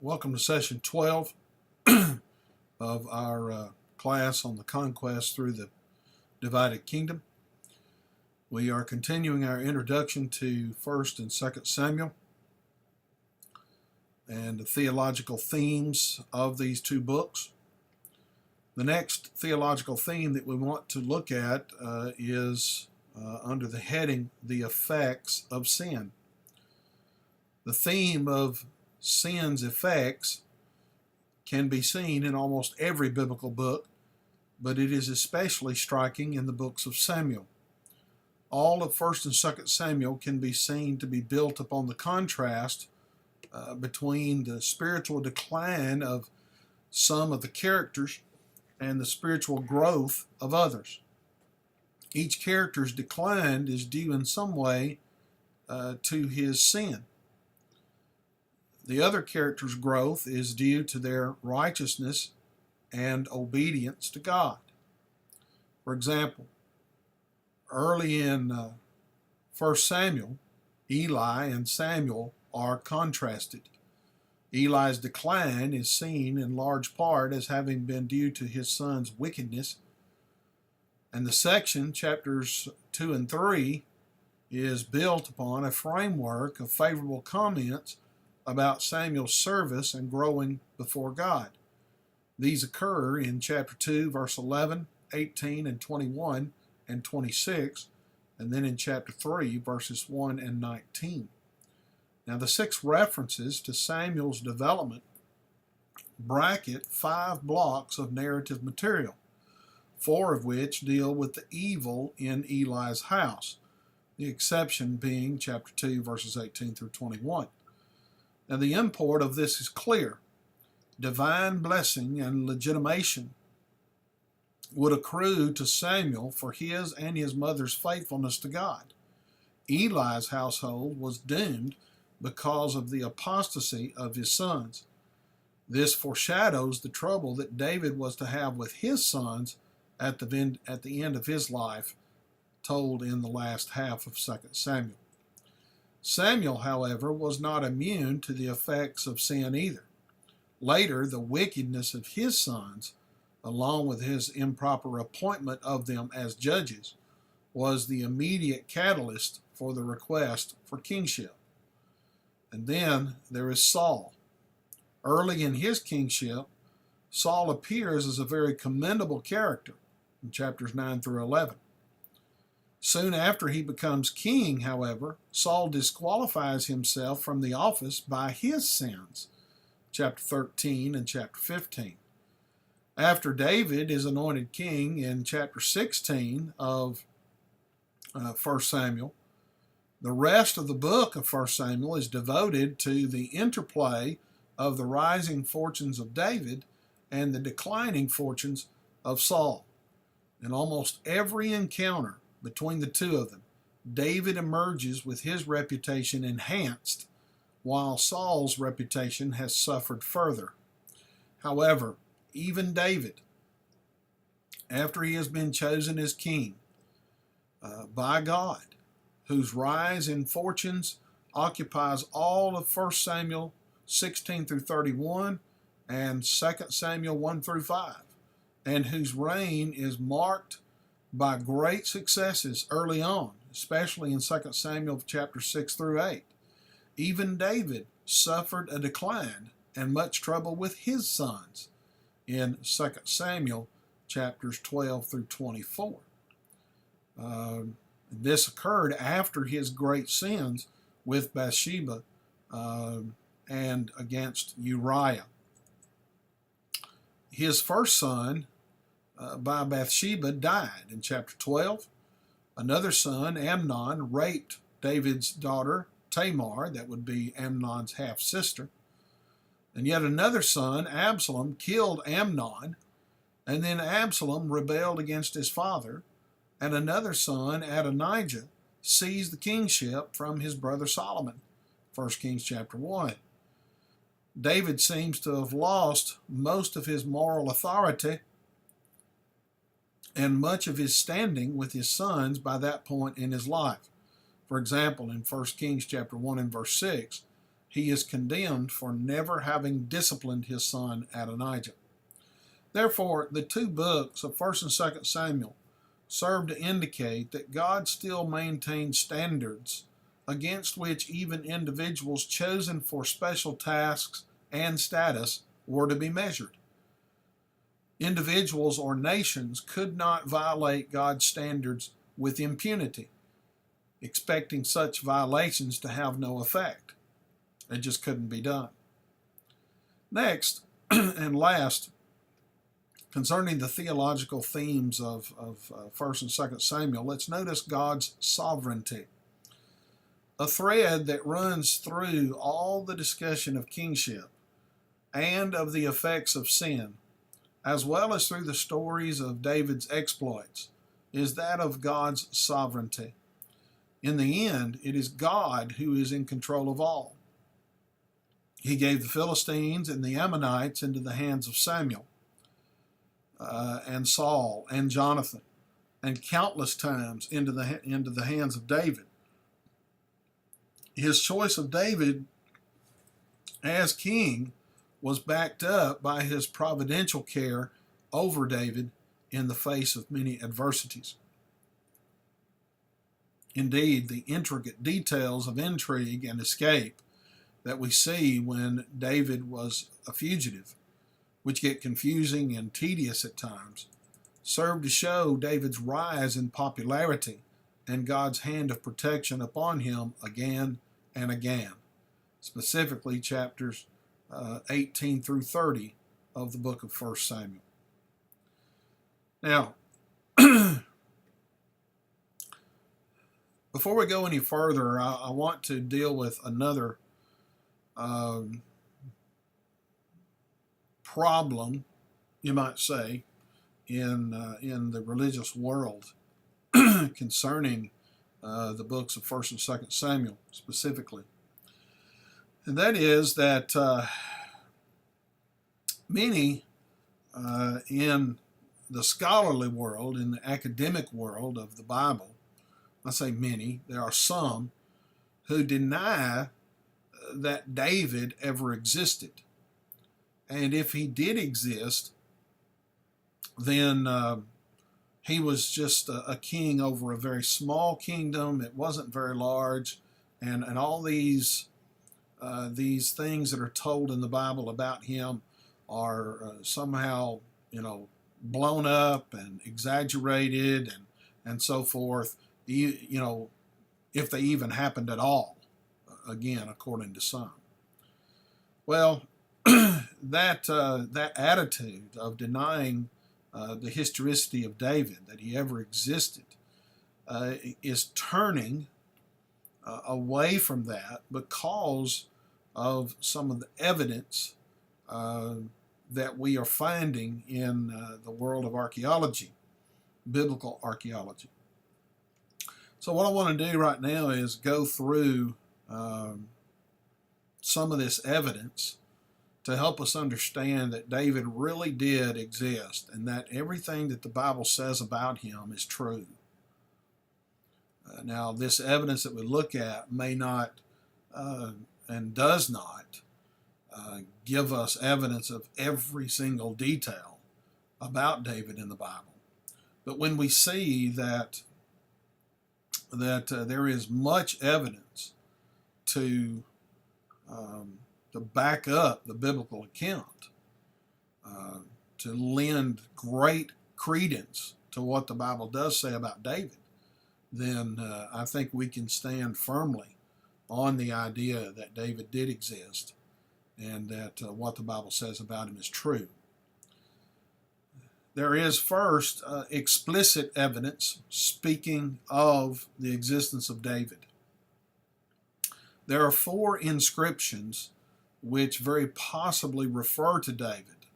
Welcome to session 12 of our class on the conquest through the divided kingdom. We are continuing our introduction to 1st and 2nd Samuel and the theological themes of these two books. The next theological theme that we want to look at is under the heading, The Effects of Sin. The theme of sin's effects can be seen in almost every biblical book, but it is especially striking in the books of Samuel. All of 1st and 2nd Samuel can be seen to be built upon the contrast between the spiritual decline of some of the characters and the spiritual growth of others. Each character's decline is due in some way to his sin. The other character's growth is due to their righteousness and obedience to God. For example, early in 1 Samuel, Eli and Samuel are contrasted. Eli's decline is seen in large part as having been due to his son's wickedness, and the section, chapters 2 and 3, is built upon a framework of favorable comments about Samuel's service and growing before God. These occur in chapter 2, verse 11, 18, and 21, and 26, and then in chapter 3, verses 1 and 19. Now, the 6 references to Samuel's development bracket 5 blocks of narrative material, 4 of which deal with the evil in Eli's house, the exception being chapter 2, verses 18 through 21. Now, the import of this is clear. Divine blessing and legitimation would accrue to Samuel for his and his mother's faithfulness to God. Eli's household was doomed because of the apostasy of his sons. This foreshadows the trouble that David was to have with his sons at the end of his life, told in the last half of 2 Samuel. Samuel, however, was not immune to the effects of sin either. Later, the wickedness of his sons, along with his improper appointment of them as judges, was the immediate catalyst for the request for kingship. And then there is Saul. Early in his kingship, Saul appears as a very commendable character in chapters 9 through 11. Soon after he becomes king, however, Saul disqualifies himself from the office by his sins, chapter 13 and chapter 15. After David is anointed king in chapter 16 of 1 Samuel, the rest of the book of 1 Samuel is devoted to the interplay of the rising fortunes of David and the declining fortunes of Saul. In almost every encounter between the two of them, David emerges with his reputation enhanced, while Saul's reputation has suffered further. However, even David, after he has been chosen as king by God, whose rise in fortunes occupies all of 1 Samuel 16 through 31 and 2 Samuel 1 through 5, and whose reign is marked by great successes early on, especially in 2 Samuel chapter 6 through 8. Even David suffered a decline and much trouble with his sons in 2 Samuel chapters 12 through 24. This occurred after his great sins with Bathsheba and against Uriah. His first son by Bathsheba died in chapter 12. Another son, Amnon, raped David's daughter Tamar, that would be Amnon's half-sister. And yet another son, Absalom, killed Amnon, and then Absalom rebelled against his father, and another son, Adonijah, seized the kingship from his brother Solomon, 1 Kings chapter 1. David seems to have lost most of his moral authority and much of his standing with his sons by that point in his life. For example, in 1 Kings chapter 1 and verse 6, he is condemned for never having disciplined his son Adonijah. Therefore, the two books of 1st and 2nd Samuel serve to indicate that God still maintains standards against which even individuals chosen for special tasks and status were to be measured. Individuals or nations could not violate God's standards with impunity, expecting such violations to have no effect. It just couldn't be done. Next, and last, concerning the theological themes of 1st and 2nd Samuel, let's notice God's sovereignty. A thread that runs through all the discussion of kingship and of the effects of sin, as well as through the stories of David's exploits, is that of God's sovereignty. In the end, it is God who is in control of all. He gave the Philistines and the Ammonites into the hands of Samuel, and Saul and Jonathan, and countless times into the hands of David. His choice of David as king was backed up by his providential care over David in the face of many adversities. Indeed, the intricate details of intrigue and escape that we see when David was a fugitive, which get confusing and tedious at times, serve to show David's rise in popularity and God's hand of protection upon him again and again, specifically chapters 18 through 30 of the book of 1 Samuel. Now, before we go any further, I want to deal with another problem, you might say, in the religious world concerning the books of 1st and 2nd Samuel specifically. And that is that many in the scholarly world, in the academic world of the Bible, I say many, there are some who deny that David ever existed. And if he did exist, then he was just a king over a very small kingdom. It wasn't very large. And all these things that are told in the Bible about him are somehow, blown up and exaggerated and so forth, if they even happened at all, again, according to some. Well, that attitude of denying the historicity of David, that he ever existed, is turning away from that because of some of the evidence that we are finding in the world of archaeology, biblical archaeology. So what I want to do right now is go through some of this evidence to help us understand that David really did exist and that everything that the Bible says about him is true. Now, this evidence that we look at may not and does not give us evidence of every single detail about David in the Bible. But when we see that there is much evidence to back up the biblical account, to lend great credence to what the Bible does say about David, then I think we can stand firmly on the idea that David did exist and that what the Bible says about him is true. There is first explicit evidence speaking of the existence of David. There are 4 inscriptions which very possibly refer to David.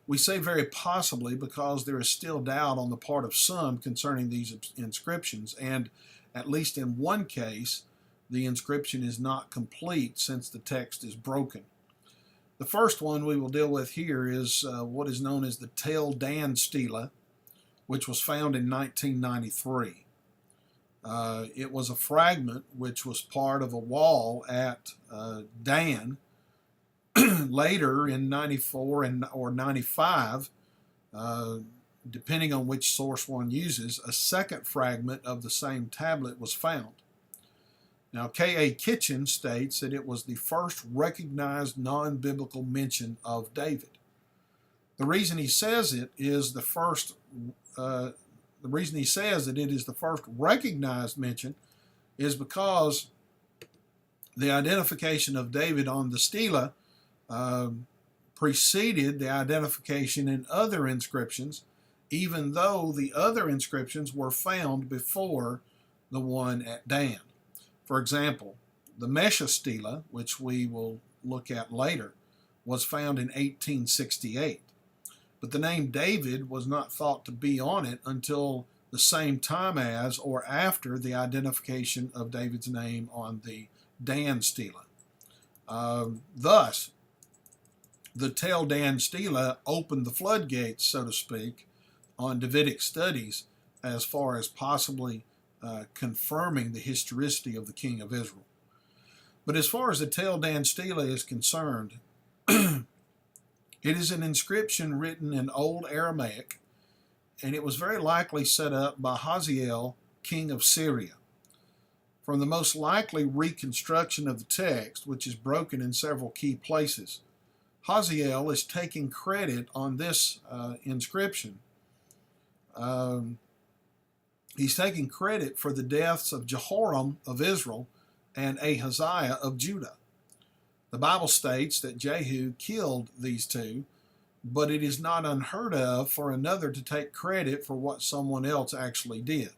We say very possibly because there is still doubt on the part of some concerning these inscriptions, and at least in one case, the inscription is not complete since the text is broken. The first one we will deal with here is what is known as the Tel Dan Stela, which was found in 1993. It was a fragment which was part of a wall at Dan. Later in 94 or 95, depending on which source one uses, a second fragment of the same tablet was found. Now, K.A. Kitchen states that it was the first recognized non-biblical mention of David. The reason he says it is the first. The reason he says that it is the first recognized mention is because the identification of David on the stela preceded the identification in other inscriptions, even though the other inscriptions were found before the one at Dan. For example, the Mesha stela, which we will look at later, was found in 1868. But the name David was not thought to be on it until the same time as or after the identification of David's name on the Dan stela. Thus, the Tel Dan stela opened the floodgates, so to speak, on Davidic studies as far as possibly confirming the historicity of the king of Israel. But as far as the Tel Dan stela is concerned, it is an inscription written in Old Aramaic, and it was very likely set up by Hazael, king of Syria. From the most likely reconstruction of the text, which is broken in several key places, Hazael is taking credit on this inscription. He's taking credit for the deaths of Jehoram of Israel and Ahaziah of Judah. The Bible states that Jehu killed these two, but it is not unheard of for another to take credit for what someone else actually did.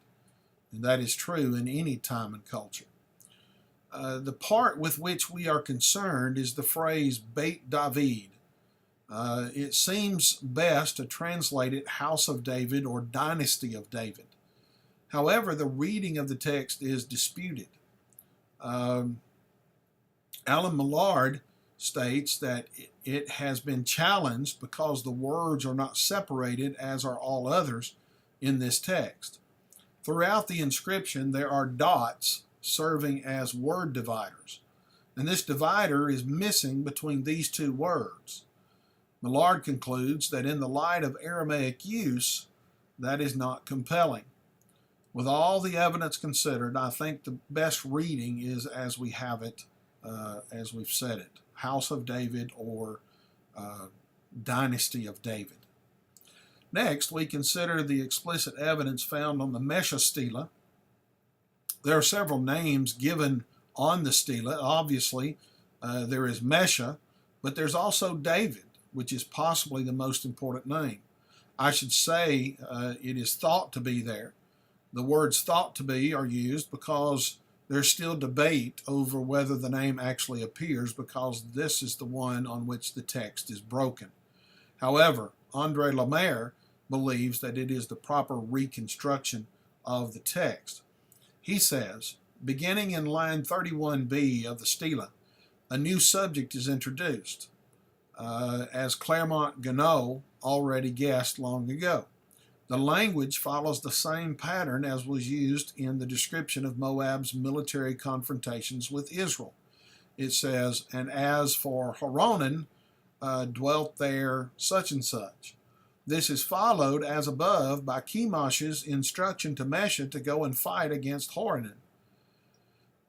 And that is true in any time and culture. The part with which we are concerned is the phrase Beit David. It seems best to translate it House of David or Dynasty of David. However, the reading of the text is disputed. Alan Millard states that it has been challenged because the words are not separated as are all others in this text. Throughout the inscription, there are dots serving as word dividers, and this divider is missing between these two words. Millard concludes that in the light of Aramaic use, that is not compelling. With all the evidence considered, I think the best reading is as we have it, as we've said it, House of David or Dynasty of David. Next, we consider the explicit evidence found on the Mesha stela. There are several names given on the stela. Obviously, there is Mesha, but there's also David, which is possibly the most important name. I should say it is thought to be there. The words thought to be are used because there's still debate over whether the name actually appears, because this is the one on which the text is broken. However, Andre Lemaire believes that it is the proper reconstruction of the text. He says, beginning in line 31b of the stela, a new subject is introduced, as Claremont Ganneau already guessed long ago. The language follows the same pattern as was used in the description of Moab's military confrontations with Israel. It says, and as for Horonan, dwelt there such and such. This is followed as above by Chemash's instruction to Mesha to go and fight against Horonan.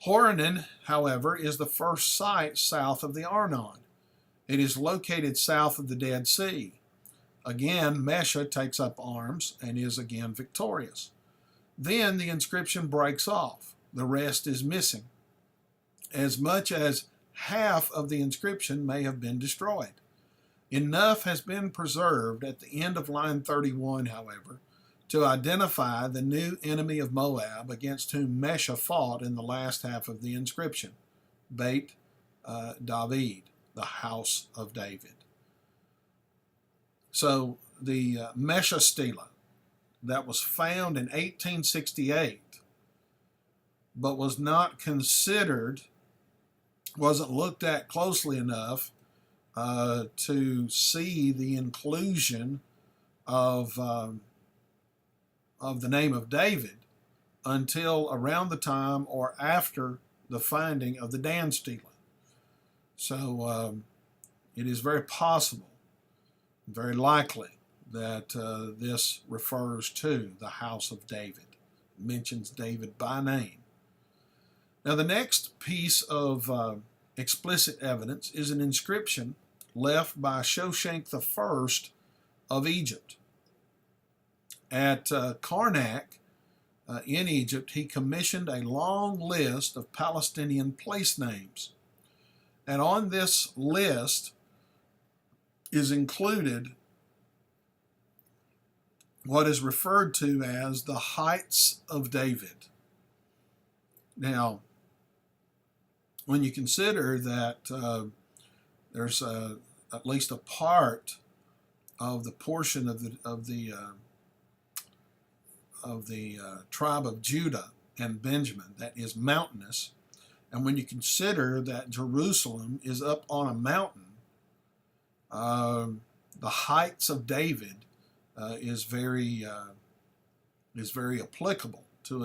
Horonan, however, is the first site south of the Arnon. It is located south of the Dead Sea. Again, Mesha takes up arms and is again victorious. Then the inscription breaks off. The rest is missing. As much as half of the inscription may have been destroyed. Enough has been preserved at the end of line 31, however, to identify the new enemy of Moab against whom Mesha fought in the last half of the inscription, Beit David, the house of David. So the Mesha stela that was found in 1868 but was not considered, wasn't looked at closely enough to see the inclusion of the name of David, until around the time or after the finding of the Dan Stela. So it is very possible, very likely, that this refers to the house of David, mentions David by name. Now, the next piece of explicit evidence is an inscription left by Shoshank I of Egypt. At Karnak in Egypt, he commissioned a long list of Palestinian place names. And on this list is included what is referred to as the Heights of David. Now, when you consider that there's at least a part of the portion of the tribe of Judah and Benjamin that is mountainous, and when you consider that Jerusalem is up on a mountain, the Heights of David is very applicable to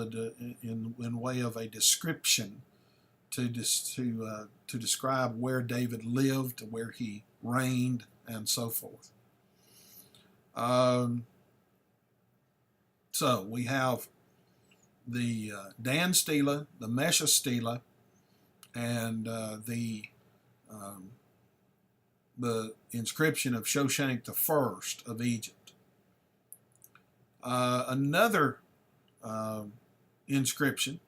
in way of a description to describe where David lived, where he reigned, and so forth. So we have the Dan Stela, the Mesha Stela, and the inscription of Shoshank I of Egypt. Another inscription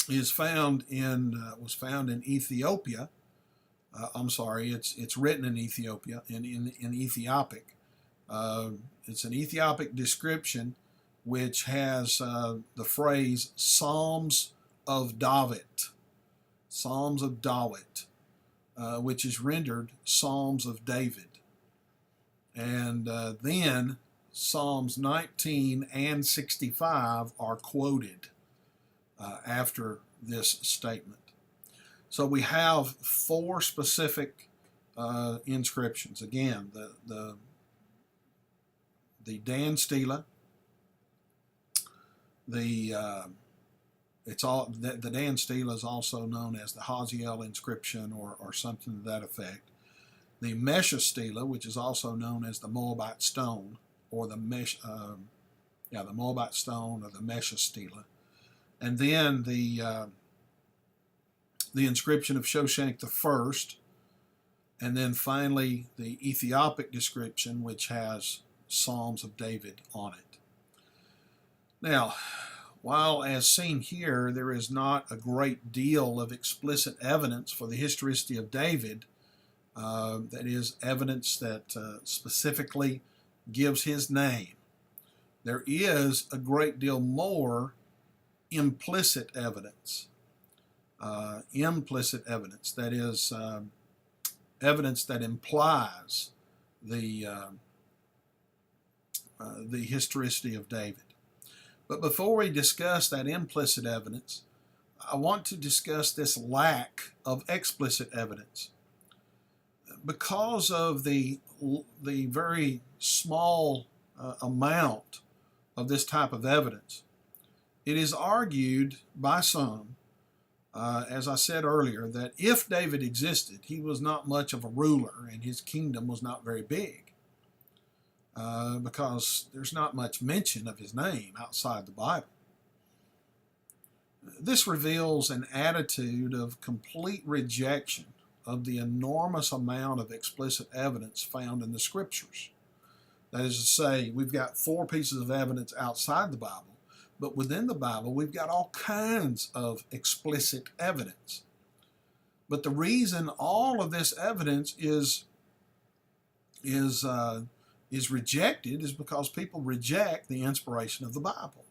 was found in Ethiopia. It's written in Ethiopia, in Ethiopic. It's an Ethiopic description which has the phrase Psalms of David, which is rendered Psalms of David. And then Psalms 19 and 65 are quoted after this statement. So we have four specific inscriptions. Again, the Dan Stela, the Dan Stela is also known as the Haziel inscription or something to that effect. The Mesha Stela, which is also known as the Moabite stone, or the Moabite stone, or the Mesha Stela, and then the inscription of Shoshank I, and then finally the Ethiopic description, which has Psalms of David on it. Now, while as seen here, there is not a great deal of explicit evidence for the historicity of David, that is evidence that specifically gives his name, there is a great deal more implicit evidence. That is evidence that implies the historicity of David. But before we discuss that implicit evidence, I want to discuss this lack of explicit evidence. Because of the very small amount of this type of evidence, it is argued by some, as I said earlier, that if David existed, he was not much of a ruler and his kingdom was not very big. Because there's not much mention of his name outside the Bible. This reveals an attitude of complete rejection of the enormous amount of explicit evidence found in the Scriptures. That is to say, we've got four pieces of evidence outside the Bible, but within the Bible, we've got all kinds of explicit evidence. But the reason all of this evidence is rejected is because people reject the inspiration of the Bible.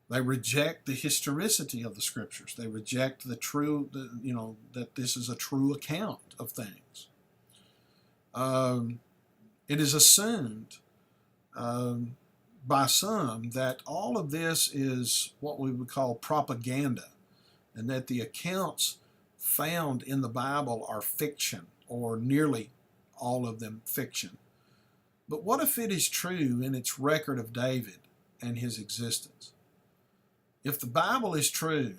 They reject the historicity of the Scriptures. They reject that this is a true account of things. It is assumed by some that all of this is what we would call propaganda, and that the accounts found in the Bible are fiction, or nearly all of them fiction. But what if it is true in its record of David and his existence? If the Bible is true,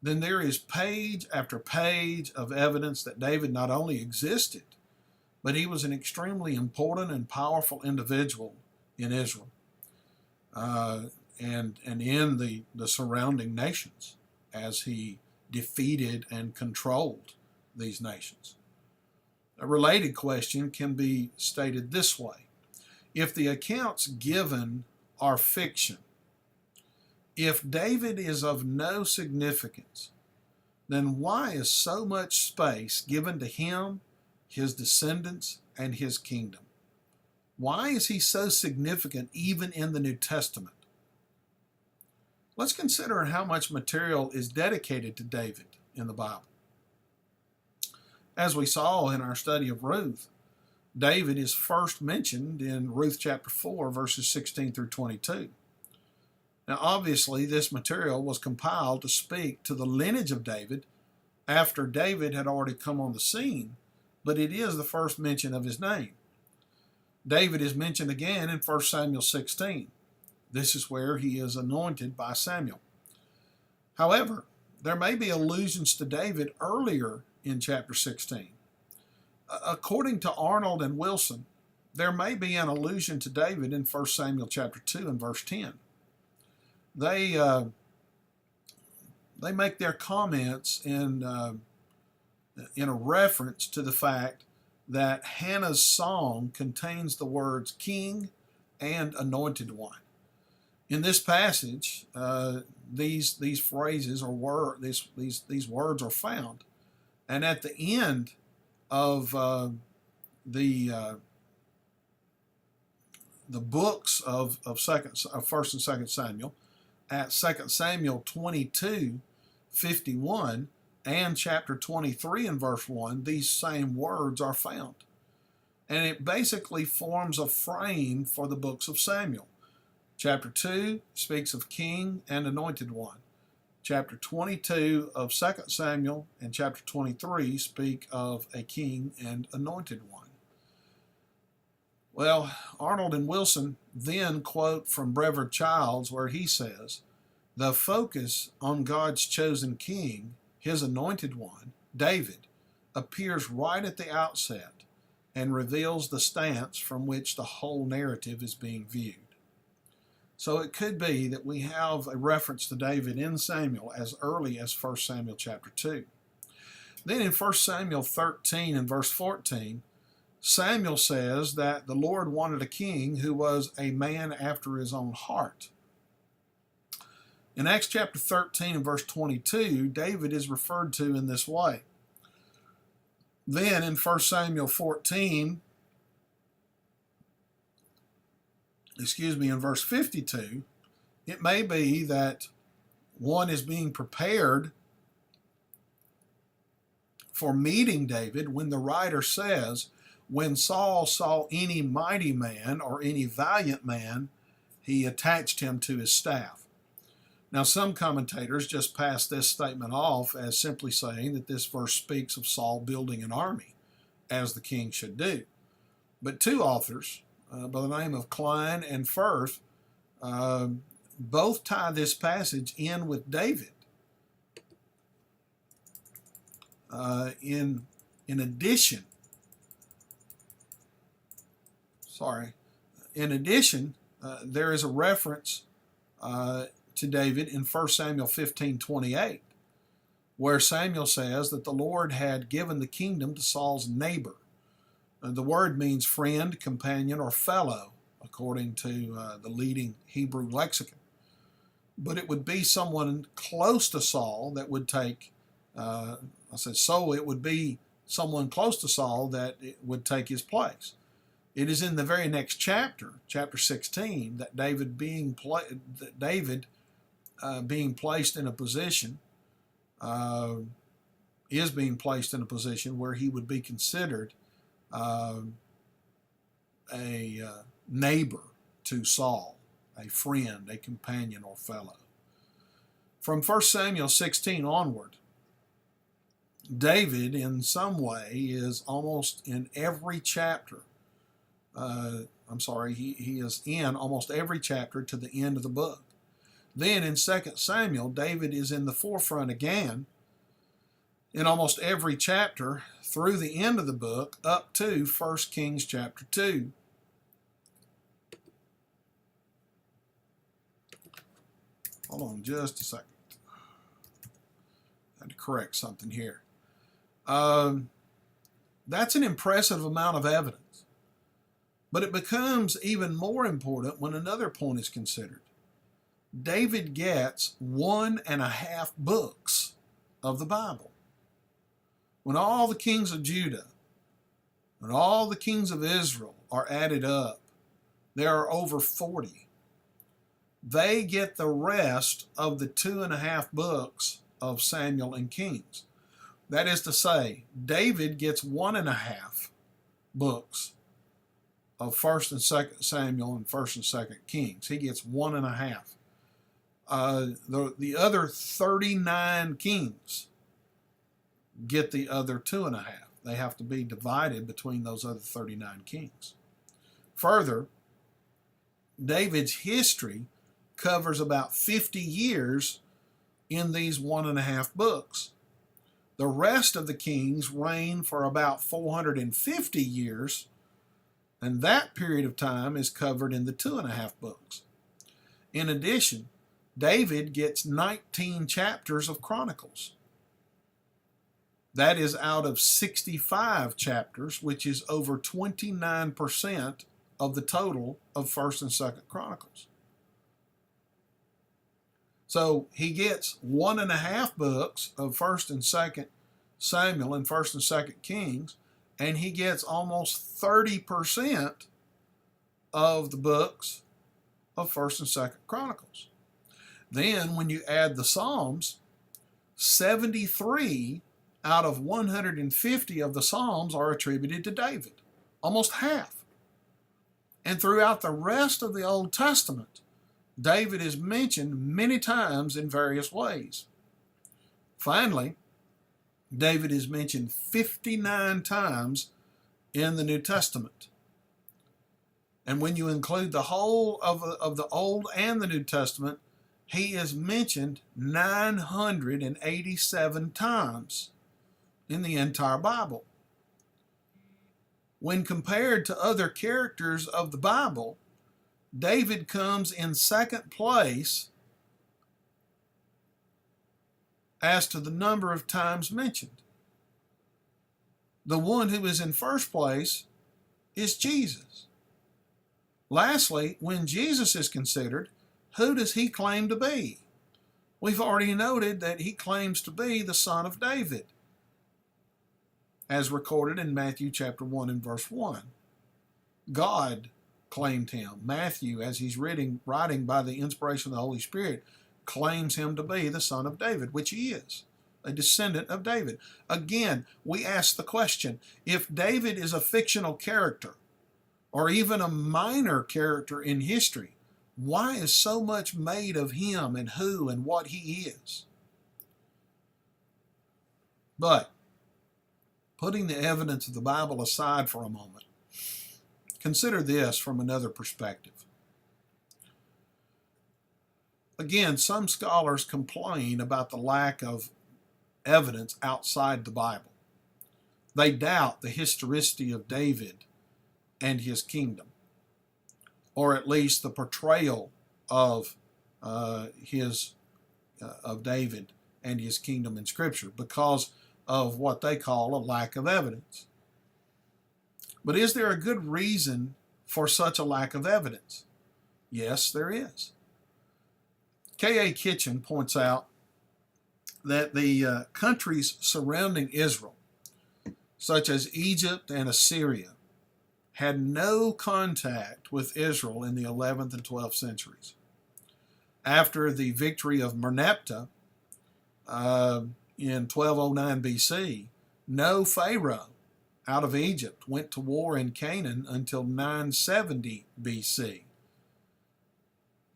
then there is page after page of evidence that David not only existed, but he was an extremely important and powerful individual in Israel and in the surrounding nations as he defeated and controlled these nations. A related question can be stated this way. If the accounts given are fiction, if David is of no significance, then why is so much space given to him, his descendants, and his kingdom? Why is he so significant even in the New Testament? Let's consider how much material is dedicated to David in the Bible. As we saw in our study of Ruth, David is first mentioned in Ruth chapter 4, verses 16 through 22. Now, obviously, this material was compiled to speak to the lineage of David after David had already come on the scene, but it is the first mention of his name. David is mentioned again in 1 Samuel 16. This is where he is anointed by Samuel. However, there may be allusions to David earlier in chapter 16. According to Arnold and Wilson, there may be an allusion to David in 1 Samuel chapter 2 and verse 10. They make their comments in a reference to the fact that Hannah's song contains the words king and anointed one. In this passage, these phrases or these words are found, and at the end of the books of First and Second Samuel, at 2 Samuel 22:51 and chapter 23 and verse 1, these same words are found. And it basically forms a frame for the books of Samuel. Chapter 2 speaks of king and anointed one. Chapter 22 of 2 Samuel and chapter 23 speak of a king and anointed one. Well, Arnold and Wilson then quote from Brevard Childs where he says, the focus on God's chosen king, his anointed one, David, appears right at the outset and reveals the stance from which the whole narrative is being viewed. So it could be that we have a reference to David in Samuel as early as 1 Samuel chapter 2. Then in 1 Samuel 13 and verse 14, Samuel says that the Lord wanted a king who was a man after his own heart. In Acts chapter 13 and verse 22, David is referred to in this way. Then in 1 Samuel 14, in verse 52, it may be that one is being prepared for meeting David when the writer says, when Saul saw any mighty man or any valiant man, he attached him to his staff. Now, some commentators just pass this statement off as simply saying that this verse speaks of Saul building an army, as the king should do. But two authors, by the name of Klein and Firth, both tie this passage in with David. In addition, there is a reference to David in 1 Samuel 15:28, where Samuel says that the Lord had given the kingdom to Saul's neighbor. The word means friend, companion, or fellow, according to the leading Hebrew lexicon. But it would be someone close to Saul that would take, it would be someone close to Saul that would take his place. It is in the very next chapter, chapter 16, that David being placed in a position, is being placed in a position where he would be considered a neighbor to Saul, a friend, a companion, or fellow. From 1 Samuel 16 onward, David in some way is almost in every chapter. He is in almost every chapter to the end of the book. Then in 2 Samuel, David is in the forefront again in almost every chapter through the end of the book up to 1 Kings chapter 2. Hold on just a second. I had to correct something here. That's an impressive amount of evidence. But it becomes even more important when another point is considered. David gets 1.5 books of the Bible. When all the kings of Judah and all the kings of Israel are added up, there are over 40. They get the rest of the 2.5 books of Samuel and Kings. That is to say, David gets 1.5 books of 1st and 2nd Samuel and 1st and 2nd Kings. He gets 1.5. The other 39 kings get the other 2.5. They have to be divided between those other 39 kings. Further, David's history covers about 50 years in these 1.5 books. The rest of the kings reign for about 450 years, and that period of time is covered in the 2.5 books. In addition, David gets 19 chapters of Chronicles. That is out of 65 chapters, which is over 29% of the total of 1st and 2nd Chronicles. So he gets 1.5 books of 1st and 2nd Samuel and 1st and 2nd Kings, and he gets almost 30% of the books of 1st and 2nd Chronicles. Then when you add the Psalms, 73 out of 150 of the Psalms are attributed to David, almost half. And throughout the rest of the Old Testament, David is mentioned many times in various ways. Finally, David is mentioned 59 times in the New Testament. And when you include the whole of the Old and the New Testament, he is mentioned 987 times in the entire Bible. When compared to other characters of the Bible, David comes in second place as to the number of times mentioned. The one who is in first place is Jesus. Lastly, when Jesus is considered, who does he claim to be? We've already noted that he claims to be the Son of David, as recorded in Matthew chapter 1 and verse 1. God claimed him. Matthew, as he's writing by the inspiration of the Holy Spirit, claims him to be the Son of David, which he is, a descendant of David. Again, we ask the question, if David is a fictional character, or even a minor character in history, why is so much made of him and who and what he is? But, putting the evidence of the Bible aside for a moment, consider this from another perspective. Again, some scholars complain about the lack of evidence outside the Bible. They doubt the historicity of David and his kingdom, or at least the portrayal of David and his kingdom in Scripture, because of what they call a lack of evidence. But is there a good reason for such a lack of evidence? Yes, there is. K.A. Kitchen points out that the countries surrounding Israel, such as Egypt and Assyria, had no contact with Israel in the 11th and 12th centuries. After the victory of Merneptah in 1209 BC, no Pharaoh out of Egypt went to war in Canaan until 970 BC.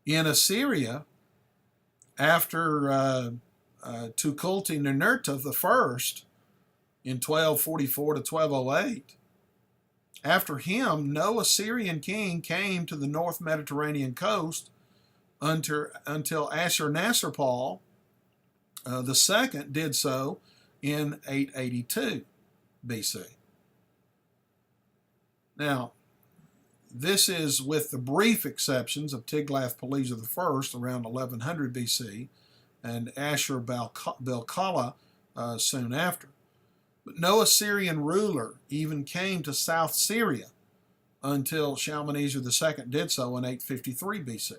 In Assyria, after Tukulti-Ninurta I in 1244 to 1208, after him, no Assyrian king came to the North Mediterranean coast until Ashurnasirpal the second did so in 882 BC. Now, this is with the brief exceptions of Tiglath-Pileser I around 1100 BC and Ashur-bel-kala soon after. But no Assyrian ruler even came to South Syria until Shalmaneser II did so in 853 BC.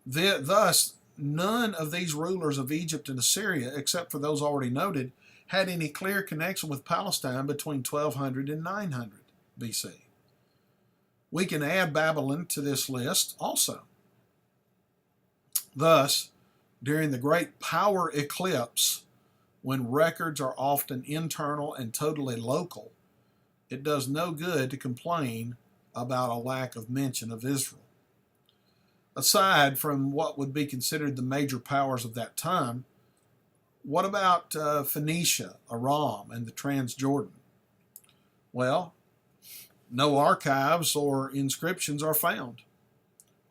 Thus, none of these rulers of Egypt and Assyria, except for those already noted, had any clear connection with Palestine between 1200 and 900 BC. We can add Babylon to this list also. Thus, during the great power eclipse, when records are often internal and totally local, it does no good to complain about a lack of mention of Israel. Aside from what would be considered the major powers of that time, what about Phoenicia, Aram, and the Transjordan? Well, no archives or inscriptions are found.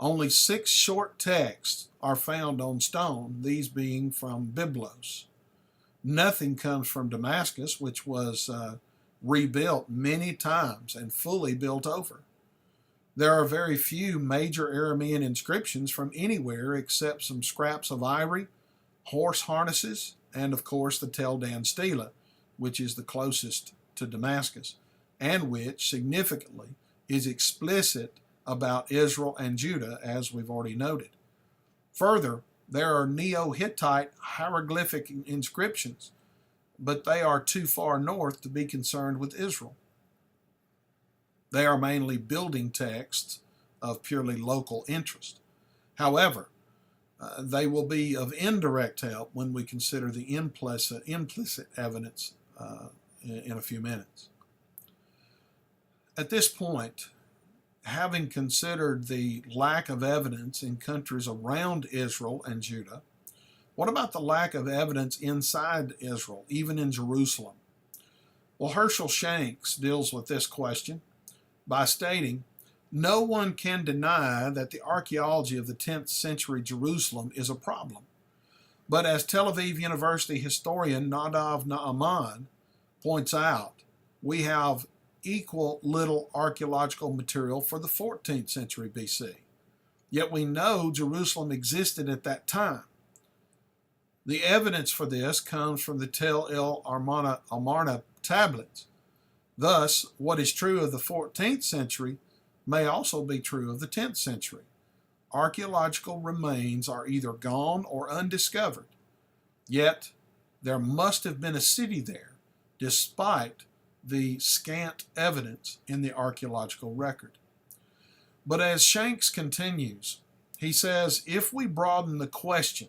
Only 6 short texts are found on stone, these being from Byblos. Nothing comes from Damascus, which was rebuilt many times and fully built over. There are very few major Aramean inscriptions from anywhere except some scraps of ivory, horse harnesses, and of course the Tel Dan Stela, which is the closest to Damascus, and which significantly is explicit about Israel and Judah, as we've already noted. Further, there are Neo-Hittite hieroglyphic inscriptions, but they are too far north to be concerned with Israel. They are mainly building texts of purely local interest. However, they will be of indirect help when we consider the implicit evidence in a few minutes. At this point, having considered the lack of evidence in countries around Israel and Judah, what about the lack of evidence inside Israel, even in Jerusalem? Well, Herschel Shanks deals with this question by stating, no one can deny that the archaeology of the 10th century Jerusalem is a problem. But as Tel Aviv University historian Nadav Naaman points out, we have equal little archaeological material for the 14th century BC. Yet we know Jerusalem existed at that time. The evidence for this comes from the Tel El Amarna tablets. Thus, what is true of the 14th century may also be true of the 10th century. Archaeological remains are either gone or undiscovered. Yet, there must have been a city there, despite the scant evidence in the archaeological record. But as Shanks continues, he says, if we broaden the question,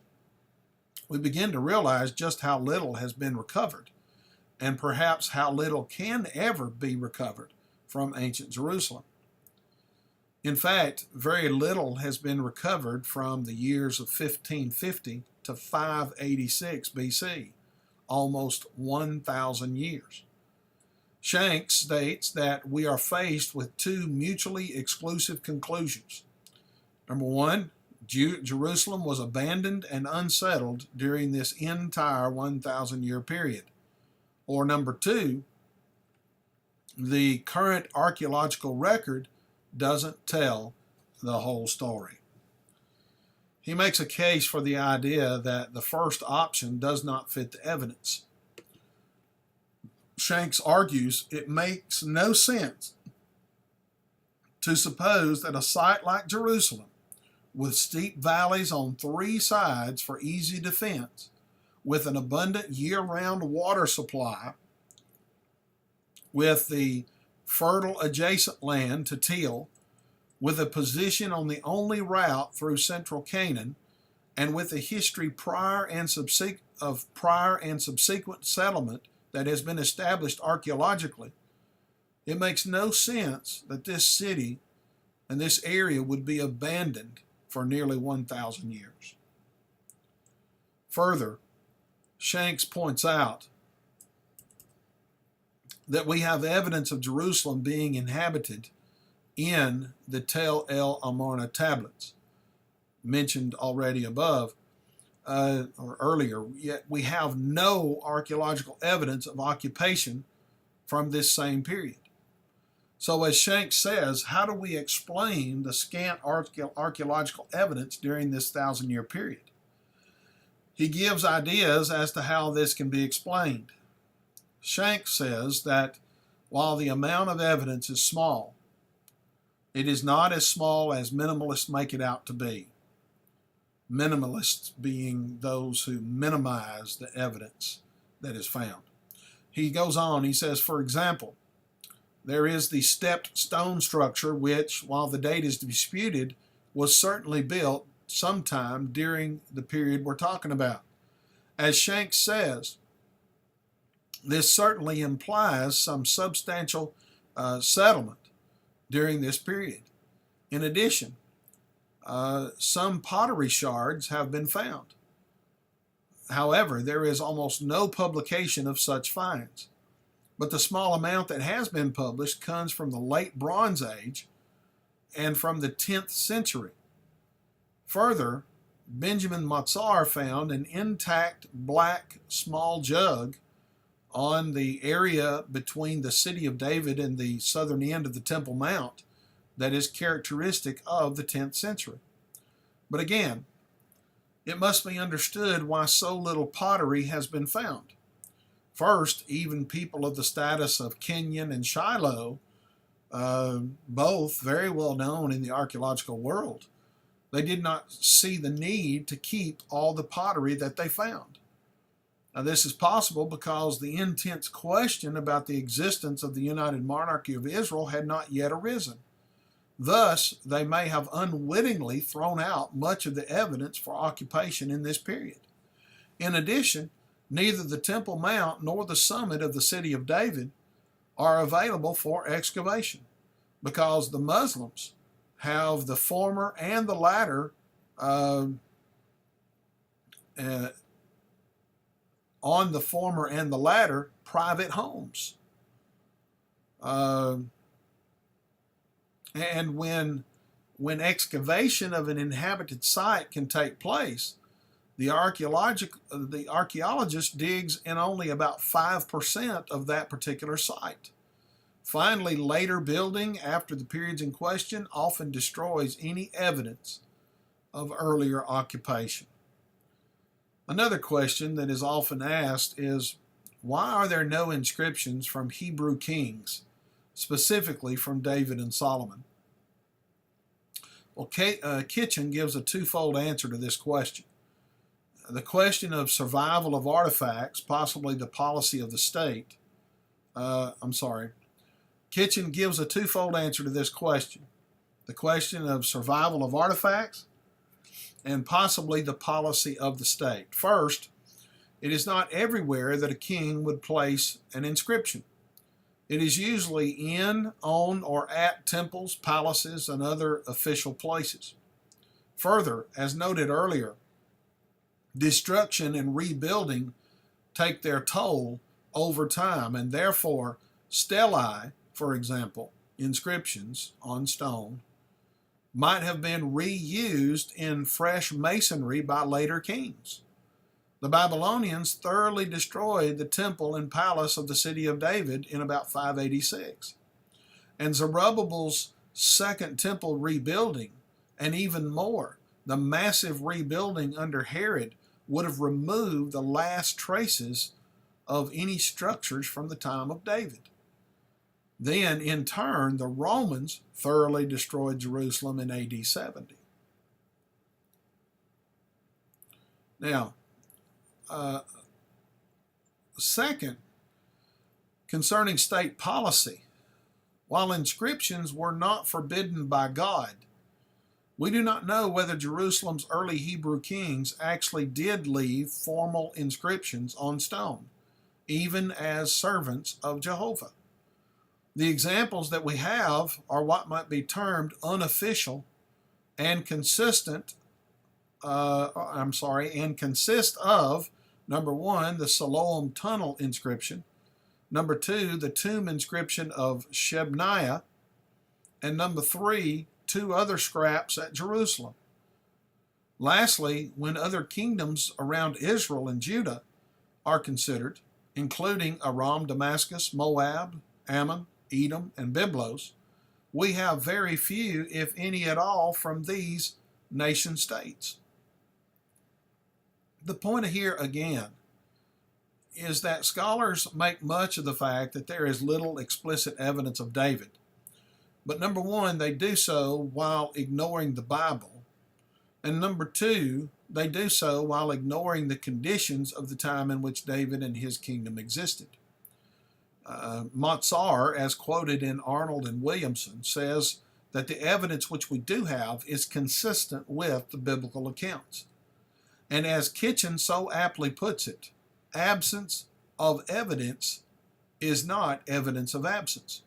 we begin to realize just how little has been recovered, and perhaps how little can ever be recovered from ancient Jerusalem. In fact, very little has been recovered from the years of 1550 to 586 BC, almost 1,000 years. Shanks states that we are faced with 2 mutually exclusive conclusions. Number 1, Jerusalem was abandoned and unsettled during this entire 1,000-year period. Or number 2, the current archaeological record doesn't tell the whole story. He makes a case for the idea that the first option does not fit the evidence. Shanks argues it makes no sense to suppose that a site like Jerusalem, with steep valleys on 3 sides for easy defense, with an abundant year-round water supply, with the fertile adjacent land to till, with a position on the only route through central Canaan, and with a history prior and subsequent settlement that has been established archaeologically, it makes no sense that this city and this area would be abandoned for nearly 1,000 years. Further, Shanks points out that we have evidence of Jerusalem being inhabited in the Tel El Amarna tablets mentioned already above or earlier, yet we have no archaeological evidence of occupation from this same period. So as Shanks says, how do we explain the scant archaeological evidence during this 1,000-year period? He gives ideas as to how this can be explained. Shanks says that while the amount of evidence is small, it is not as small as minimalists make it out to be. Minimalists being those who minimize the evidence that is found. He goes on, he says, for example, there is the stepped stone structure which, while the date is disputed, was certainly built sometime during the period we're talking about. As Shanks says, this certainly implies some substantial settlement during this period. In addition, some pottery shards have been found. However, there is almost no publication of such finds. But the small amount that has been published comes from the late Bronze Age and from the 10th century. Further, Benjamin Matsar found an intact black small jug on the area between the city of David and the southern end of the Temple Mount that is characteristic of the 10th century. But again, it must be understood why so little pottery has been found. First, even people of the status of Kenyon and Shiloh, both very well known in the archaeological world, they did not see the need to keep all the pottery that they found. Now, this is possible because the intense question about the existence of the United Monarchy of Israel had not yet arisen. Thus, they may have unwittingly thrown out much of the evidence for occupation in this period. In addition, neither the Temple Mount nor the summit of the city of David are available for excavation because the Muslims have the former and the latter on the former and the latter private homes. And when excavation of an inhabited site can take place, the archaeologist digs in only about 5% of that particular site. Finally, later building after the periods in question often destroys any evidence of earlier occupation. Another question that is often asked is, why are there no inscriptions from Hebrew kings, specifically from David and Solomon? Well, Kitchen gives a twofold answer to this question. The question of survival of artifacts, possibly the policy of the state. Kitchen gives a twofold answer to this question. The question of survival of artifacts and possibly the policy of the state. First, it is not everywhere that a king would place an inscription. It is usually in, on, or at temples, palaces, and other official places. Further, as noted earlier, destruction and rebuilding take their toll over time, and therefore stelae, for example, inscriptions on stone, might have been reused in fresh masonry by later kings. The Babylonians thoroughly destroyed the temple and palace of the city of David in about 586. And Zerubbabel's second temple rebuilding, and even more, the massive rebuilding under Herod, would have removed the last traces of any structures from the time of David. Then, in turn, the Romans thoroughly destroyed Jerusalem in AD 70. Now, second, concerning state policy, while inscriptions were not forbidden by God, we do not know whether Jerusalem's early Hebrew kings actually did leave formal inscriptions on stone, even as servants of Jehovah. The examples that we have are what might be termed unofficial and consist of, number one, the Siloam Tunnel inscription, number two, the tomb inscription of Shebniah, And number 3, 2 other scraps at Jerusalem. Lastly, when other kingdoms around Israel and Judah are considered, including Aram, Damascus, Moab, Ammon, Edom, and Byblos, we have very few, if any at all, from these nation states. The point here again is that scholars make much of the fact that there is little explicit evidence of David. But number 1, they do so while ignoring the Bible. And number 2, they do so while ignoring the conditions of the time in which David and his kingdom existed. Matsar, as quoted in Arnold and Williamson, says that the evidence which we do have is consistent with the biblical accounts. And as Kitchen so aptly puts it, absence of evidence is not evidence of absence.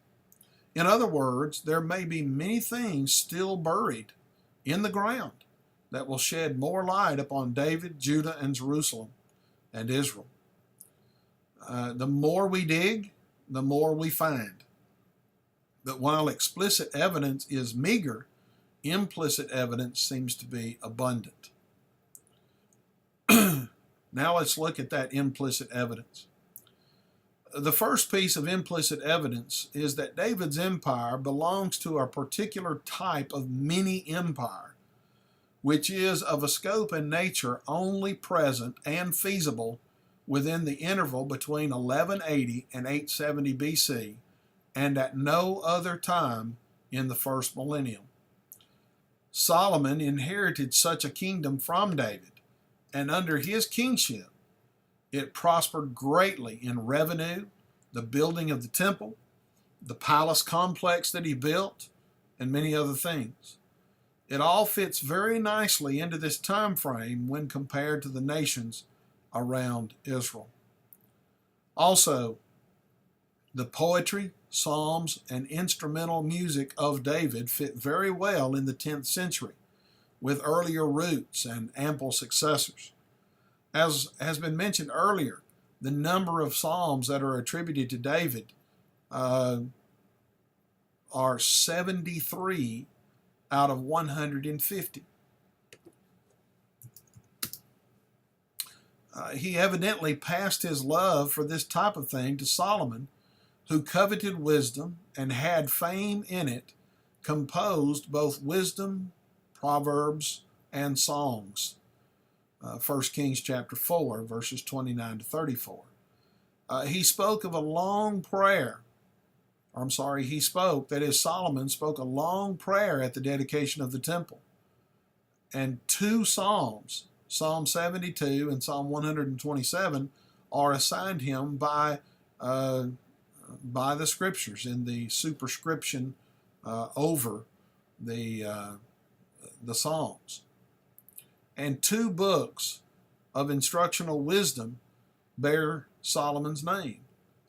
In other words, there may be many things still buried in the ground that will shed more light upon David, Judah, and Jerusalem and Israel. The more we dig, the more we find. But while explicit evidence is meager, implicit evidence seems to be abundant. Now let's look at that implicit evidence. The first piece of implicit evidence is that David's empire belongs to a particular type of mini-empire, which is of a scope and nature only present and feasible within the interval between 1180 and 870 BC, and at no other time in the first millennium. Solomon inherited such a kingdom from David, and under his kingship, it prospered greatly in revenue, the building of the temple, the palace complex that he built, and many other things. It all fits very nicely into this time frame when compared to the nations around Israel. Also, the poetry, psalms, and instrumental music of David fit very well in the 10th century, with earlier roots and ample successors. As has been mentioned earlier, the number of psalms that are attributed to David are 73 out of 150. He evidently passed his love for this type of thing to Solomon, who coveted wisdom and had fame in it, composed both wisdom, proverbs, and songs. 1 Kings chapter 4, verses 29 to 34. He spoke of a long prayer. Solomon spoke a long prayer at the dedication of the temple. And 2 psalms, Psalm 72 and Psalm 127, are assigned him by the scriptures in the superscription over the Psalms. And 2 books of instructional wisdom bear Solomon's name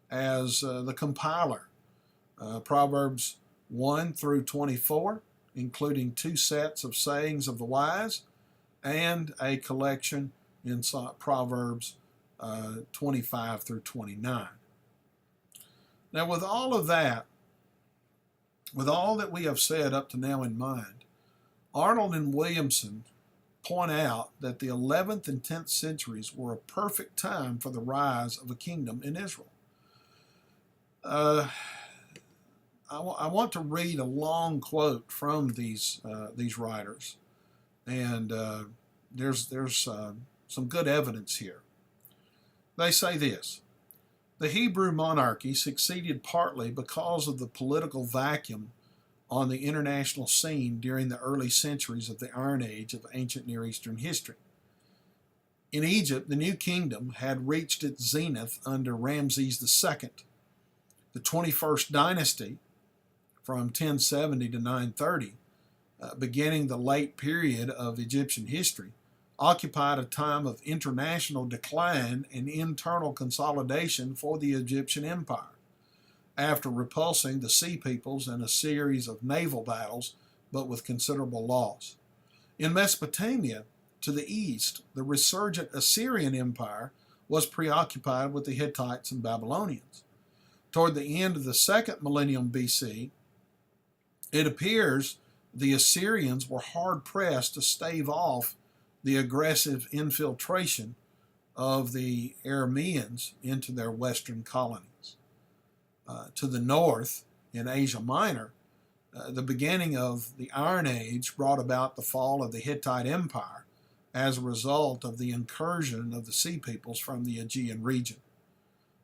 as the compiler. Proverbs 1 through 24, including 2 sets of sayings of the wise, and a collection in Proverbs 25 through 29. Now, with all that we have said up to now in mind, Arnold and Williamson point out that the 11th and 10th centuries were a perfect time for the rise of a kingdom in Israel. I want to read a long quote from these writers, and there's some good evidence here. They say this: the Hebrew monarchy succeeded partly because of the political vacuum on the international scene during the early centuries of the Iron Age of ancient Near Eastern history. In Egypt, the new kingdom had reached its zenith under Ramses II. The 21st dynasty, from 1070 to 930, beginning the late period of Egyptian history, occupied a time of international decline and internal consolidation for the Egyptian empire, after repulsing the Sea Peoples in a series of naval battles, but with considerable loss. In Mesopotamia, to the east, the resurgent Assyrian Empire was preoccupied with the Hittites and Babylonians. Toward the end of the 2nd millennium BC, It appears the Assyrians were hard-pressed to stave off the aggressive infiltration of the Arameans into their western colonies. To the north, in Asia Minor, the beginning of the Iron Age brought about the fall of the Hittite Empire as a result of the incursion of the Sea Peoples from the Aegean region.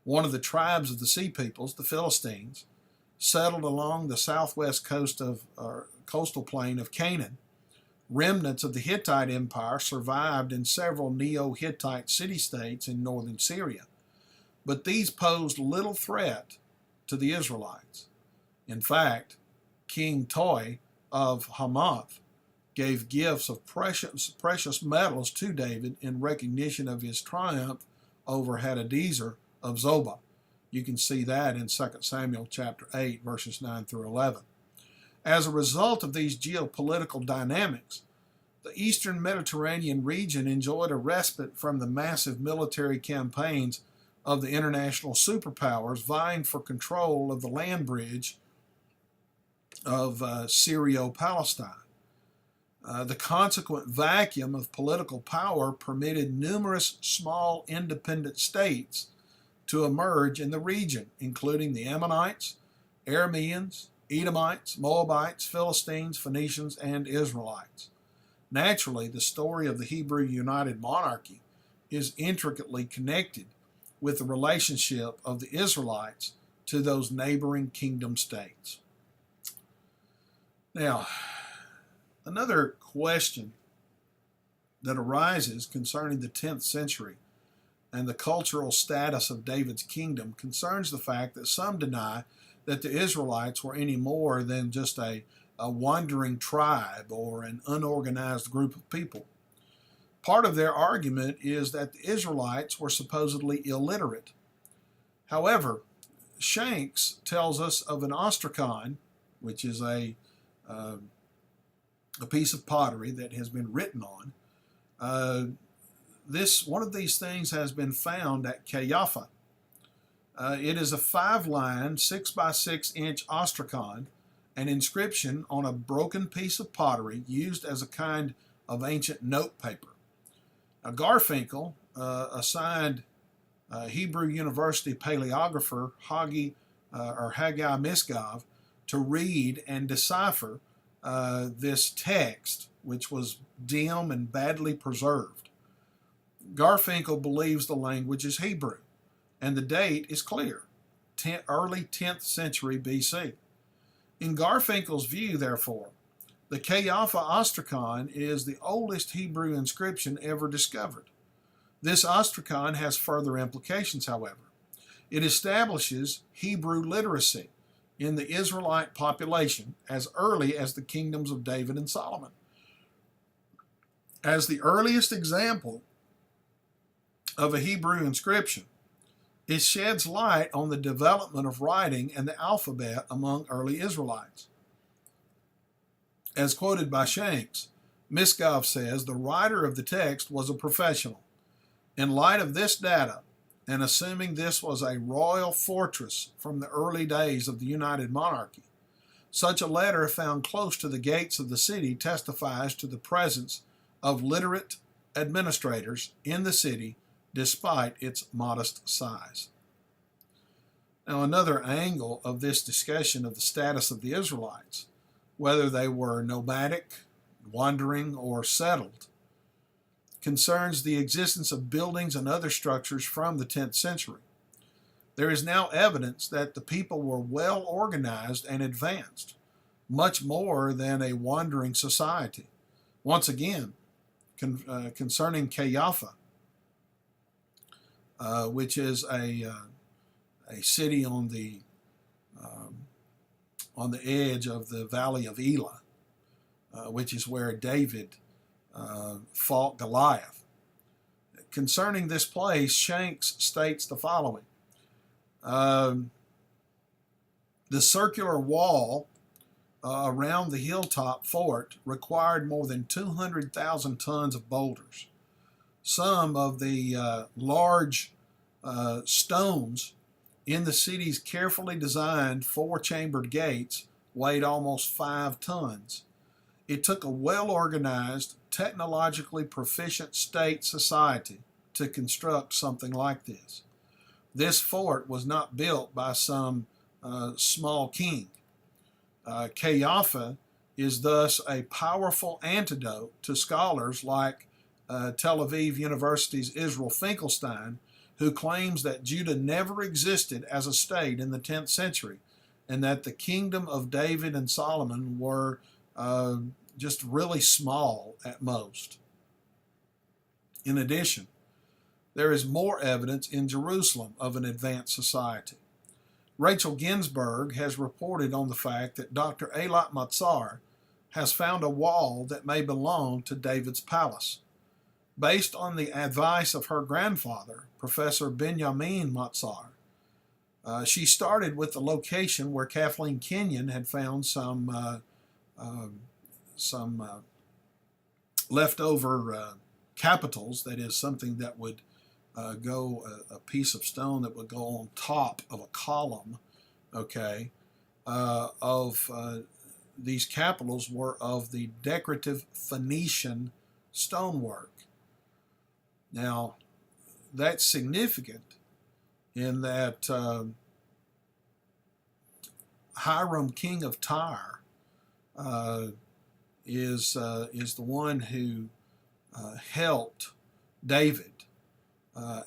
One of the tribes of the Sea Peoples, the Philistines, settled along the southwest coastal plain of Canaan. Remnants of the Hittite Empire survived in several Neo-Hittite city-states in northern Syria, but these posed little threat to the Israelites. In fact, King Toi of Hamath gave gifts of precious metals to David in recognition of his triumph over Hadadezer of Zobah. You can see that in 2 Samuel chapter 8, verses 9 through 11. As a result of these geopolitical dynamics, the eastern Mediterranean region enjoyed a respite from the massive military campaigns of the international superpowers vying for control of the land bridge of Syrio-Palestine. The consequent vacuum of political power permitted numerous small independent states to emerge in the region, including the Ammonites, Arameans, Edomites, Moabites, Philistines, Phoenicians, and Israelites. Naturally, the story of the Hebrew United Monarchy is intricately connected with the relationship of the Israelites to those neighboring kingdom states. Now, another question that arises concerning the 10th century and the cultural status of David's kingdom concerns the fact that some deny that the Israelites were any more than just a wandering tribe or an unorganized group of people. Part of their argument is that the Israelites were supposedly illiterate. However, Shanks tells us of an ostracon, which is a piece of pottery that has been written on. One of these things has been found at Caiaphas. It is a 5-line, 6-by-6-inch ostracon, an inscription on a broken piece of pottery used as a kind of ancient note paper. Now, Garfinkel assigned Hebrew University paleographer Haggai Misgav to read and decipher this text, which was dim and badly preserved. Garfinkel believes the language is Hebrew, and the date is clear, early 10th century BC. In Garfinkel's view, therefore, the Caiaphas ostracon is the oldest Hebrew inscription ever discovered. This ostracon has further implications, however. It establishes Hebrew literacy in the Israelite population as early as the kingdoms of David and Solomon. As the earliest example of a Hebrew inscription, it sheds light on the development of writing and the alphabet among early Israelites. As quoted by Shanks, Misgav says the writer of the text was a professional. In light of this data, and assuming this was a royal fortress from the early days of the United Monarchy, such a letter found close to the gates of the city testifies to the presence of literate administrators in the city despite its modest size. Now, another angle of this discussion of the status of the Israelites, whether they were nomadic, wandering, or settled, concerns the existence of buildings and other structures from the 10th century. There is now evidence that the people were well organized and advanced, much more than a wandering society. Once again, concerning Caiaphas, which is a city on the edge of the valley of Elah, which is where David fought Goliath. Concerning this place, Shanks states the following. The circular wall around the hilltop fort required more than 200,000 tons of boulders. Some of the large stones in the city's carefully designed 4-chambered gates weighed almost 5 tons. It took a well-organized, technologically proficient state society to construct something like this. This fort was not built by some small king. Caiapha is thus a powerful antidote to scholars like Tel Aviv University's Israel Finkelstein, who claims that Judah never existed as a state in the 10th century, and that the kingdom of David and Solomon were just really small at most. In addition, there is more evidence in Jerusalem of an advanced society. Rachel Ginsburg has reported on the fact that Dr. Eilat Matzar has found a wall that may belong to David's palace. Based on the advice of her grandfather, Professor Benjamin Matzar, she started with the location where Kathleen Kenyon had found some leftover capitals, that is, something that would a piece of stone that would go on top of a column, okay, these capitals were of the decorative Phoenician stonework. Now, that's significant in that Hiram, king of Tyre, is the one who helped David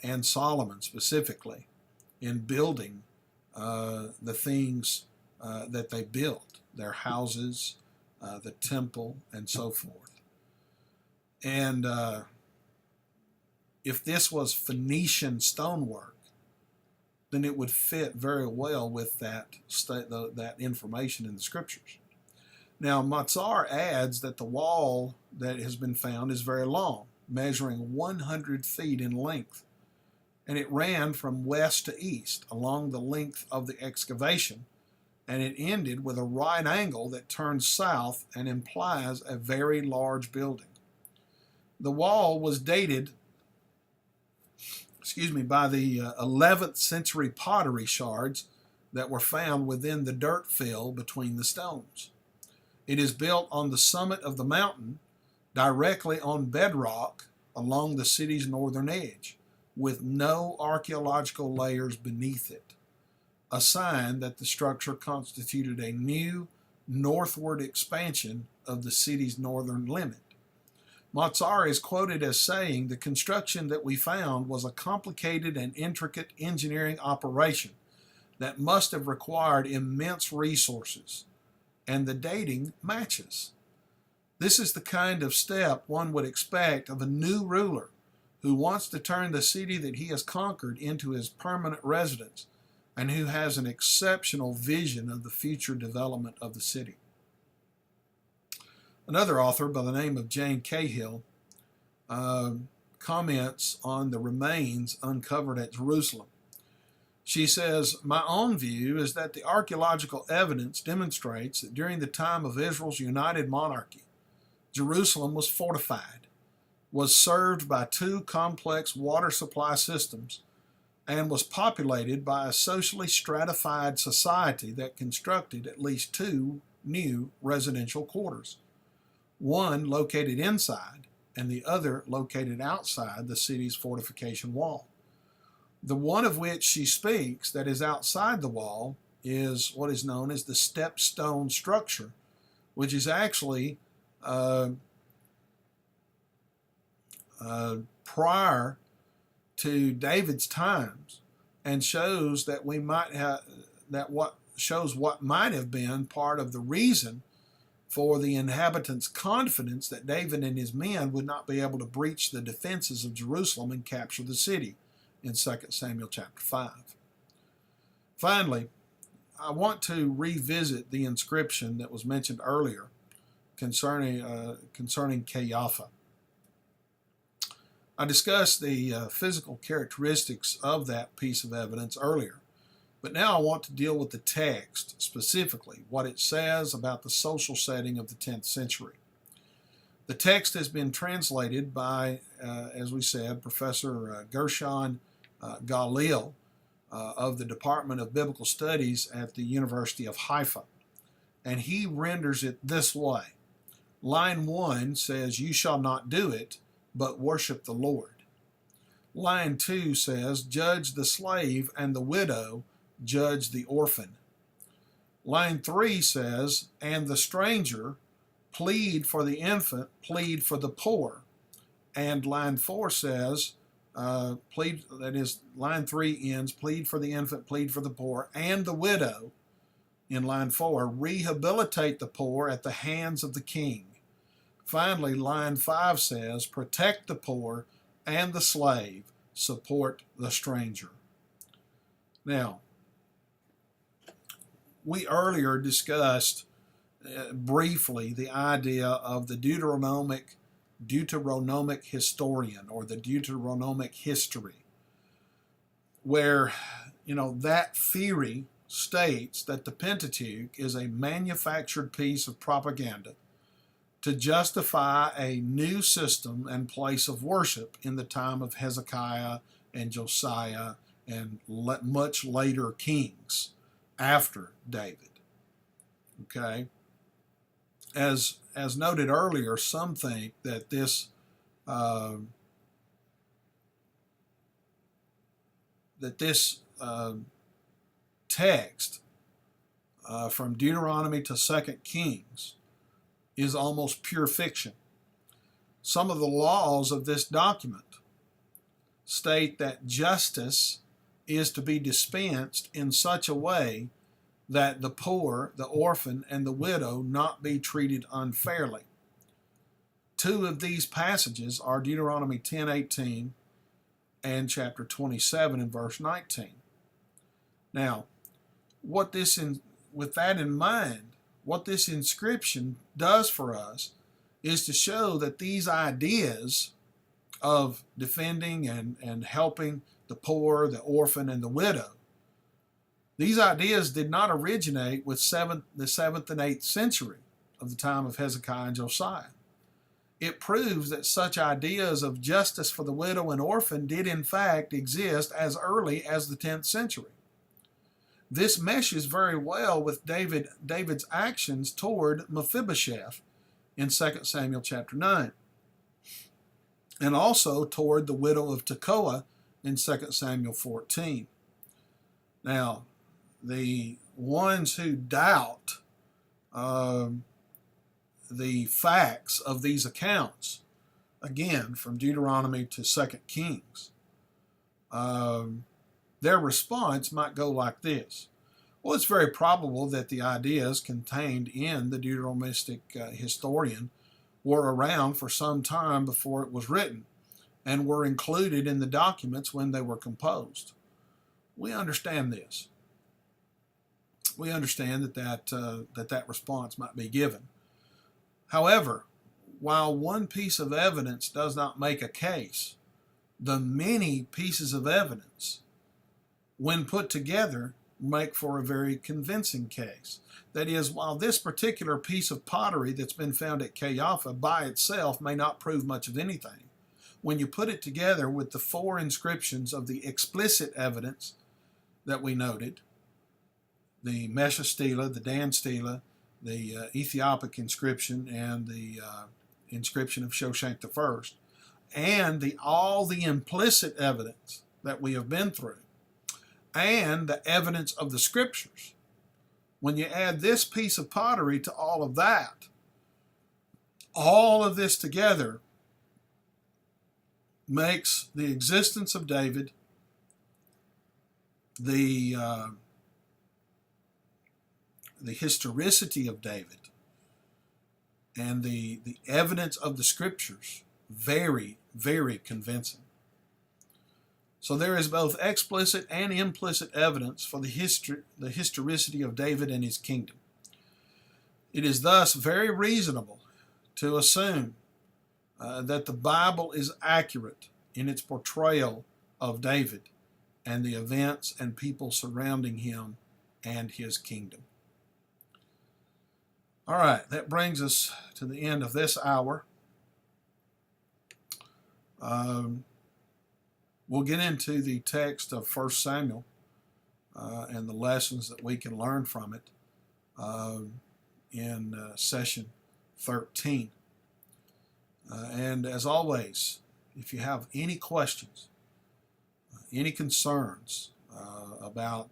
and Solomon specifically in building the things that they built, their houses, the temple, and so forth. And if this was Phoenician stonework, then it would fit very well with that information in the scriptures. Now, Matzar adds that the wall that has been found is very long, measuring 100 feet in length, and it ran from west to east along the length of the excavation, and it ended with a right angle that turns south and implies a very large building. The wall was dated by the 11th century pottery shards that were found within the dirt fill between the stones. It is built on the summit of the mountain, directly on bedrock along the city's northern edge, with no archaeological layers beneath it, a sign that the structure constituted a new northward expansion of the city's northern limit. Matzar is quoted as saying the construction that we found was a complicated and intricate engineering operation that must have required immense resources, and the dating matches. This is the kind of step one would expect of a new ruler who wants to turn the city that he has conquered into his permanent residence and who has an exceptional vision of the future development of the city. Another author by the name of Jane Cahill comments on the remains uncovered at Jerusalem. She says, "My own view is that the archaeological evidence demonstrates that during the time of Israel's united monarchy, Jerusalem was fortified, was served by 2 complex water supply systems, and was populated by a socially stratified society that constructed at least 2 new residential quarters, one located inside and the other located outside the city's fortification wall. The one of which she speaks that is outside the wall is what is known as the stepstone structure, which is actually prior to David's times, and shows that what might have been part of the reason for the inhabitants' confidence that David and his men would not be able to breach the defenses of Jerusalem and capture the city in 2 Samuel chapter 5. Finally, I want to revisit the inscription that was mentioned earlier concerning Caiapha. I discussed the physical characteristics of that piece of evidence earlier, but now I want to deal with the text, specifically what it says about the social setting of the 10th century. The text has been translated by, as we said, Professor Gershon Galil of the Department of Biblical Studies at the University of Haifa. and he renders it this way. Line 1 says, "You shall not do it, but worship the Lord." Line 2 says, "Judge the slave and the widow, judge the orphan." Line 3 says, "And the stranger, plead for the infant, plead for the poor." And line 4 says, line 3 ends, "Plead for the infant, plead for the poor, and the widow." In line 4, "Rehabilitate the poor at the hands of the king." Finally, line 5 says, "Protect the poor and the slave, support the stranger." Now, we earlier discussed briefly the idea of the Deuteronomic historian, or the Deuteronomic history, where that theory states that the Pentateuch is a manufactured piece of propaganda to justify a new system and place of worship in the time of Hezekiah and Josiah and much later kings after David. Okay? As noted earlier, some think that this text from Deuteronomy to 2 Kings is almost pure fiction. Some of the laws of this document state that justice is to be dispensed in such a way that the poor, the orphan, and the widow not be treated unfairly. Two of these passages are Deuteronomy 10:18 and chapter 27 and verse 19. Now, with that in mind, what this inscription does for us is to show that these ideas of defending and helping the poor, the orphan, and the widow, these ideas did not originate with the 7th and 8th century of the time of Hezekiah and Josiah. It proves that such ideas of justice for the widow and orphan did in fact exist as early as the 10th century. This meshes very well with David's actions toward Mephibosheth in 2 Samuel chapter 9, and also toward the widow of Tekoa in 2 Samuel 14. Now, the ones who doubt the facts of these accounts, again, from Deuteronomy to 2 Kings, their response might go like this. Well, it's very probable that the ideas contained in the Deuteronomistic historian were around for some time before it was written and were included in the documents when they were composed. We understand this. We understand that response might be given. However, while one piece of evidence does not make a case, the many pieces of evidence, when put together, make for a very convincing case. That is, while this particular piece of pottery that's been found at Caiaphas by itself may not prove much of anything, when you put it together with the 4 inscriptions of the explicit evidence that we noted, the Mesha stela, the Dan stela, the Ethiopic inscription, and the inscription of Shoshank I, and all the implicit evidence that we have been through, and the evidence of the scriptures, when you add this piece of pottery to all of that, all of this together makes the existence of David, the historicity of David, and the evidence of the scriptures very, very convincing. So there is both explicit and implicit evidence for the historicity of David and his kingdom. It is thus very reasonable to assume that the Bible is accurate in its portrayal of David and the events and people surrounding him and his kingdom. All right, that brings us to the end of this hour. We'll get into the text of 1 Samuel and the lessons that we can learn from it in session 13. And as always, if you have any questions, any concerns about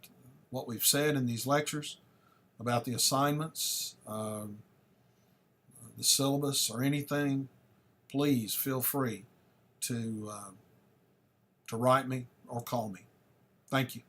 what we've said in these lectures, about the assignments, the syllabus, or anything, please feel free to write me or call me. Thank you.